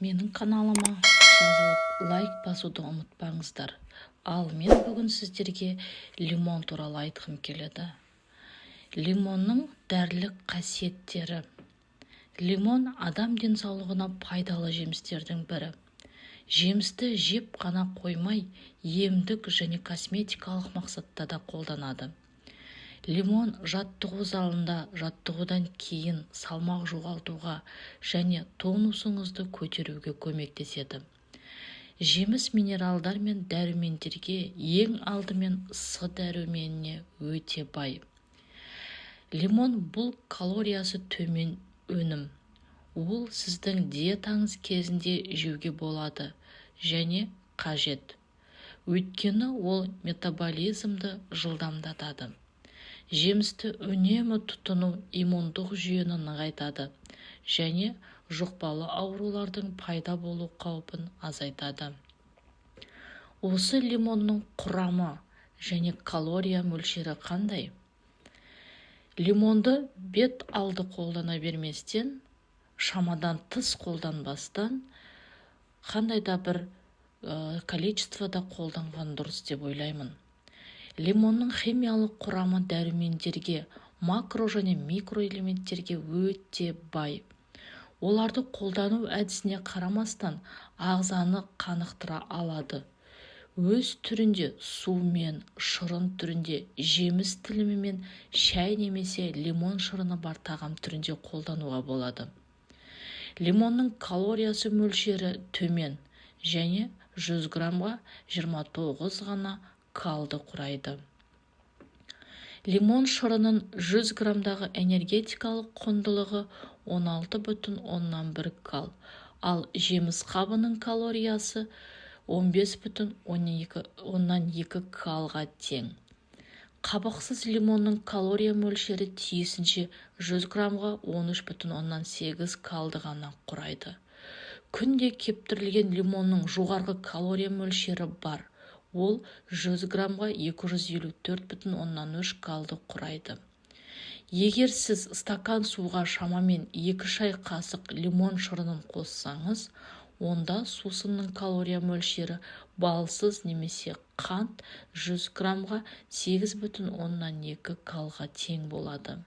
Менің каналыма жазылып лайк басуды ұмытпаңыздар. Ал мен бүгін сіздерге лимон туралы айтқым келеді. Лимонның дәрілік қасиеттері. Лимон адам денсаулығына пайдалы жемістердің бірі. Жемісті жеп қана қоймай, емдік және косметикалық мақсатта да қолданады. Лимон жаттығу залында жаттығудан кейін салмақ жоғалтуға және тонусыңызды көтеруге көмектеседі. Жеміс минералдар мен дәрумендерге, ең алдымен С дәруменіне өте бай. Лимон бұл калориясы төмен өнім. Ол сіздің диетаңыз кезінде жеуге болады және қажет. Өйткені ол метаболизмді жылдамдатады. Жемісті үнемі тұтыну иммундық жүйені нығайтады және жұқпалы аурулардың пайда болу қаупін азайтады. Осы лимонның құрамы және калория мөлшері қандай? Лимонды бет алды қолдана берместен, шамадан тыс қолданбастан, қандай да бір количествода қолданған дұрыс деп ойлаймын. Лимонның химиялық құрамы дәрумендерге, макро және микроэлементтерге өте бай. Оларды қолдану әдісіне қарамастан ағзаны қанықтыра алады. Өз түрінде сумен, шырын түрінде, жеміс тілімімен, шәй немесе лимон шырыны бар тағам түрінде қолдануға болады. Лимонның калориясы мөлшері төмен және 100 грамға 29 ғана калды құрайды. Лимон шырынын 100 грамдағы энергетикалық құндылығы 16,1 кал, ал жеміс қабының калориясы 15,2 калға тең. Қабықсыз лимонның калория мөлшері тиісінше 100 грамға 13,8 калды ғана құрайды. Күнде кептірілген лимонның жоғарғы калория мөлшері бар. Ол 100 грамға 254,3 калды құрайды. Егер сіз стакан суға шамамен 2 шай қасық лимон шырынын қоссаңыз, онда сусынның калория мөлшері балсыз немесе қант 100 грамға 8,2 калға тең болады.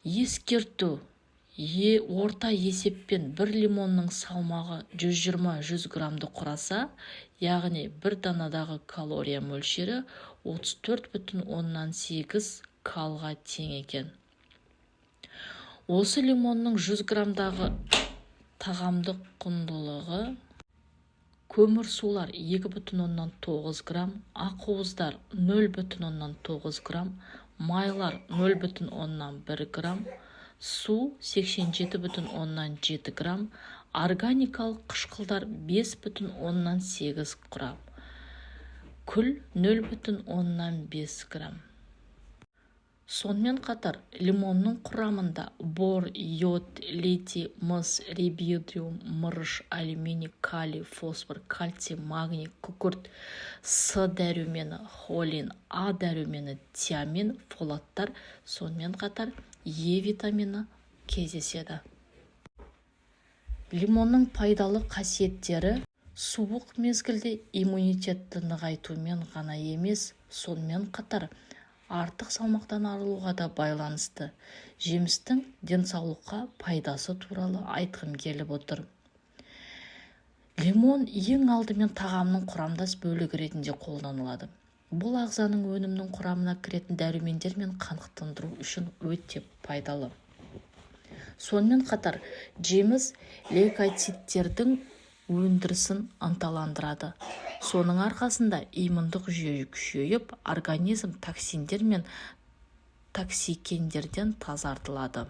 Ескерту. Орта есеппен бір лимонның салмағы 120-100 грамды құраса, яғни бір данадағы калория мөлшері 34,8 калға тең екен. Осы лимонның 100 грамдағы тағамдық құндылығы: көмірсулар 2,9 грамм, ақуыздар 0,9 грамм, майлар 0,1 грамм, су 87,7 грамм, органикалық қышқылдар 5,8 грамм, күл 0,5 грамм. Сонымен қатар, лимонның құрамында бор, йод, литий, мыс, рибидиум, мырыш, алюминий, калий, фосфор, кальций, магний, күкірт, С дәрумені, холин, А дәрумені, тиамин, фолаттар, сонымен қатар Е витамині кездеседі. Лимонның пайдалы қасиеттері суық мезгілде иммунитетті нығайтумен ғана емес, сонымен қатар артық салмақтан арылуға да байланысты. Жемістің денсаулыққа пайдасы туралы айтқым келіп отыр. Лимон ең алдымен тағамның құрамдас бөлігі ретінде қолданылады. Бұл ағзаның өнімнің құрамына кіретін дәрумендер мен қанықтандыру үшін өте пайдалы. Сонымен қатар, жеміс лейкоциттердің өндірісін ынталандырады. Соның арқасында иммундық жүйе күшейіп, организм токсиндер мен токсикендерден тазартылады.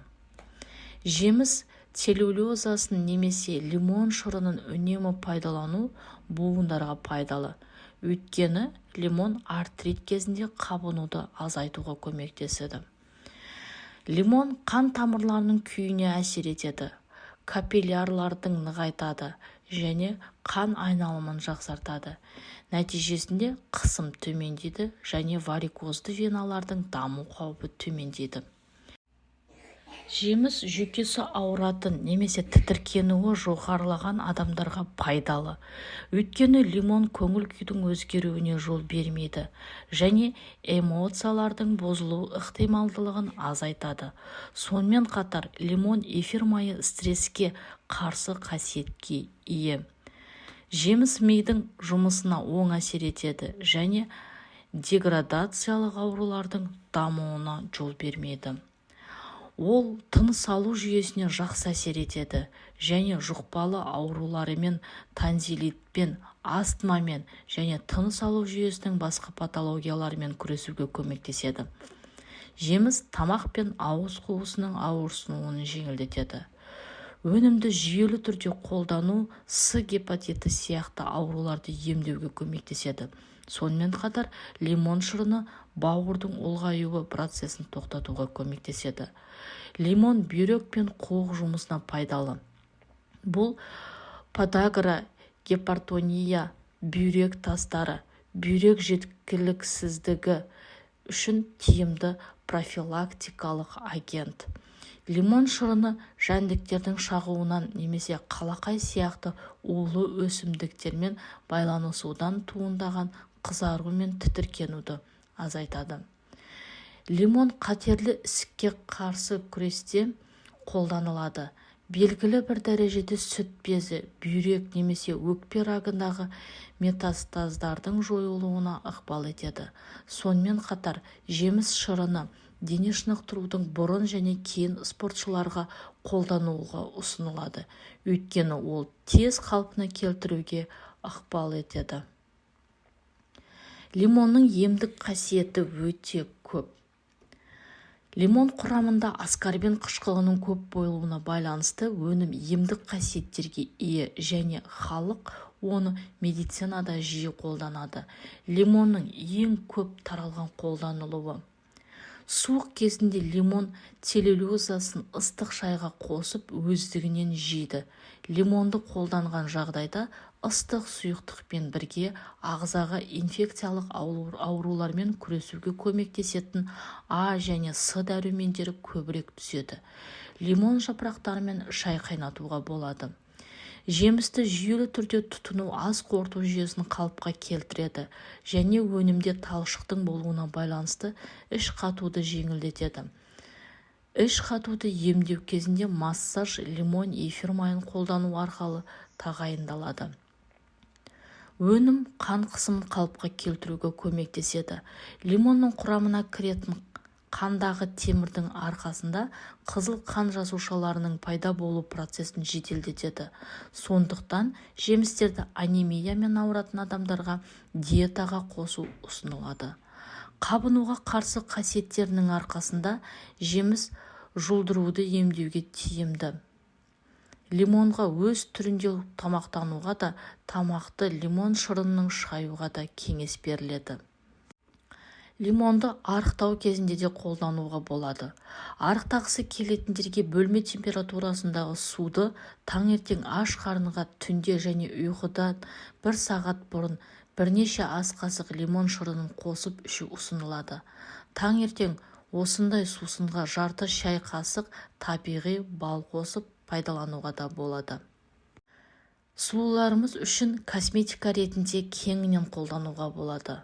Жеміс целлюлозасын немесе лимон шырынын үнемі пайдалану буындарға пайдалы. Өйткені лимон артрит кезінде қабынуды азайтуға көмектеседі. Лимон қан тамырларының күйіне әсер етеді, капиллярлардың нығайтады және қан айналымын жақсартады. Нәтижесінде қысым төмендейді және варикозды веналардың даму қаупі төмендейді. Жеміс жүйкесі ауыратын немесе тітіркенуі жоғарылаған адамдарға пайдалы. Өйткені лимон көңіл күйдің өзгеруіне жол бермейді және эмоциялардың бозылу ықтималдылығын азайтады. Сонымен қатар лимон эфир майы стресске қарсы қасиетке ие. Жеміс мидың жұмысына оң әсер етеді және деградациялық аурулардың дамуына жол бермейді. Ол тыныс алу жүйесіне жақсы әсер етеді және жұқпалы ауруларымен, тонзиллитпен, астмамен және тыныс алу жүйесінің басқа патологияларымен күресуге көмектеседі. Жеміс тамақ пен ауыз қуысының ауырсынуын жеңілдетеді. Өнімді жүйелі түрде қолдану С гепатиті сияқты ауруларды емдеуге көмектеседі. Сонымен қатар лимон шырыны бауырдың ұлғаюы процесін тоқтатуға көмектеседі. Лимон бүйрек пен қуық жұмысына пайдалы. Бұл подагра, гипертония, бүйрек тастары, бүйрек жеткіліксіздігі үшін тиімді профилактикалық агент. Лимон шырыны жәндіктердің шағуынан немесе қалақай сияқты улы өсімдіктермен байланысудан туындаған қызару мен тітіркенуді азайтады. Лимон қатерлі ісікке қарсы күресте қолданылады. Белгілі бір дәрежеде сүт безі, бүйрек немесе өкпе рагындағы метастаздардың жойылуына ықпал етеді. Сонымен қатар жеміс шырыны дене шынықтырудың бұрын және кейін спортшыларға қолдануға ұсынылады. Өйткені ол тез қалпына келтіруге ықпал етеді. Лимонның емдік қасиеті өте көп. Лимон құрамында аскорбин қышқылының көп болуына байланысты өнім емдік қасиеттерге ие және халық оны медицинада жиі қолданады. Лимонның ең көп таралған қолданылуы. Суық кезінде лимон целлюлозасын ыстық шайға қосып өздігінен жейді. Лимонды қолданған жағдайда ыстық сұйықтықпен бірге ағзаға инфекциялық аурулармен күресуге көмектесетін А және С дәрумендері көбірек түседі. Лимон жапырақтарымен шай қайнатуға болады. Жемісті жүйелі түрде тұтыну ас қорыту жүйесін қалыпқа келтіреді және өнімде талшықтың болуына байланысты іш қатуды жеңілдетеді. Іш қатуды емдеу кезінде массаж лимон эфир майын қолдану арқылы тағайындалады. Өнім қан қысымын қалыпқа келтіруге көмектеседі. Лимонның құрамына кіретін қандағы темірдің арқасында қызыл қан жасушаларының пайда болу процесін жеделдетеді. Сондықтан жемістерді анемиямен ауыратын адамдарға диетаға қосу ұсынылады. Қабынуға қарсы қасиеттерінің арқасында жеміс жұлдыруды емдеуге тиімді. Лимонға өз түрінде тамақтануға да, тамақты лимон шырынының шаюға да кеңес беріледі. Лимонды арықтау кезінде де қолдануға болады. Арықтағысы келетіндерге бөлме температурасындағы суды таңертең аш қарынға түнде және ұйқыдан 1 сағат бұрын бірнеше ас қасық лимон шырынын қосып ішу ұсынылады. Таңертең осындай сусынға жарты шай қасық табиғи бал қосып пайдалануға да болады. Сұлуларымыз үшін косметика ретінде кеңінен қолдануға болады.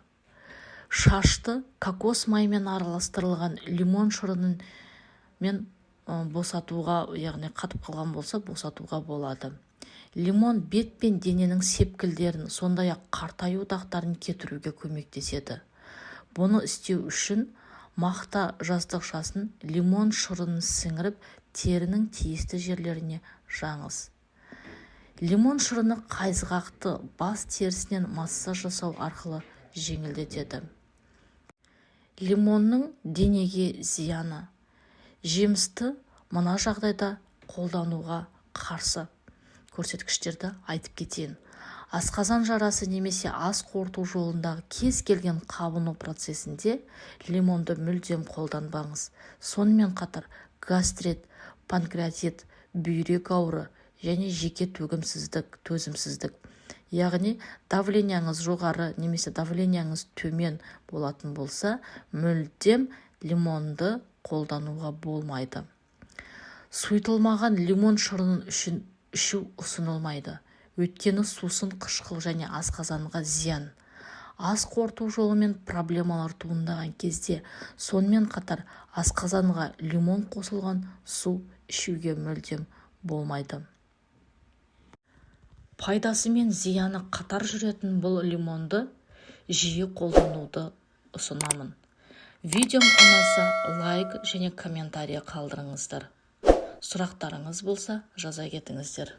Шашты кокос майымен араластырылған лимон шырынын мен босатуға, яғни қатып қалған болса босатуға болады. Лимон бет пен дененің сепкілдерін, сондай-ақ қартаю дақтарын кетіруге көмектеседі. Бұны істеу үшін мақта жастықшасын лимон шырынын сіңіріп, терінің тиісті жерлеріне жаңыз. Лимон шырыны қайызғақты бас терісінен массаж жасау арқылы жеңілдетеді. Лимонның денеге зияны. Жемісті мына жағдайда қолдануға қарсы көрсеткіштерді айтып кетейін. Асқазан жарасы немесе ас қорыту жолындағы кез келген қабыну процесінде лимонды мүлдем қолданбаңыз. Сонымен қатар гастрит, панкреатит, бүйрек ауыры және жеке төзімсіздік. Яғни давленияңыз жоғары немесе давленияңыз төмен болатын болса, мүлдем лимонды қолдануға болмайды. Сұйытылмаған лимон шырынын ішу ұсынылмайды. Өйткені сусын қышқыл және асқазанға зиян. Ас қорыту жолымен проблемалар туындаған кезде, сонымен қатар асқазанға лимон қосылған су ішуге мүлдем болмайды. Пайдасы мен зияны қатар жүретін бұл лимонды жиі қолдануды ұсынамын. Видеом ұнаса лайк және комментарий қалдырыңыздар. Сұрақтарыңыз болса жаза кетіңіздер.